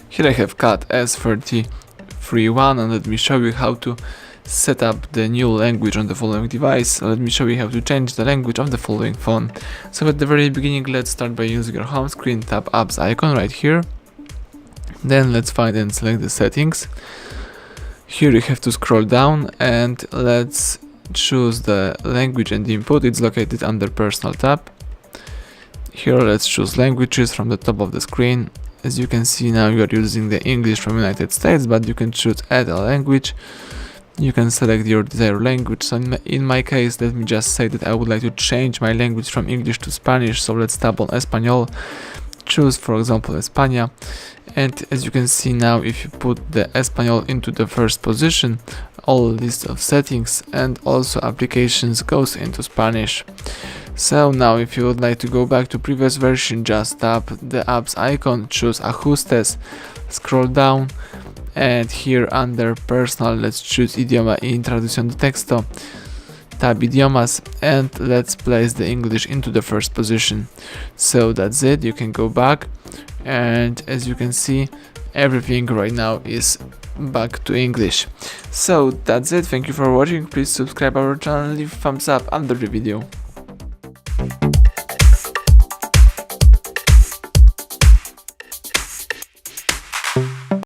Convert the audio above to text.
Here I have CAT S31 and let me show you how to set up the new language on the following device. Let me show you how to change the language of the following phone. So at the very beginning, let's start by using your home screen, tap apps icon right here. Then let's find and select the settings. Here you have to scroll down and let's choose the language and input. It's located under personal tab. Here let's choose languages from the top of the screen. As you can see now, you are using the English from United States, but you can choose add a language. You can select your desired language. So in my case, let me just say that I would like to change my language from English to Spanish. So let's tap on Espanol, choose for example España, and as you can see now, if you put the Espanol into the first position, all list of settings and also applications goes into Spanish. So now if you would like to go back to previous version, just tap the apps icon, choose Ajustes, scroll down, and here under personal let's choose idioma y traducción de texto, tab idiomas, and let's place the English into the first position. So that's it, you can go back, and as you can see, everything right now is back to English. So that's it, thank you for watching, please subscribe our channel, leave thumbs up under the video.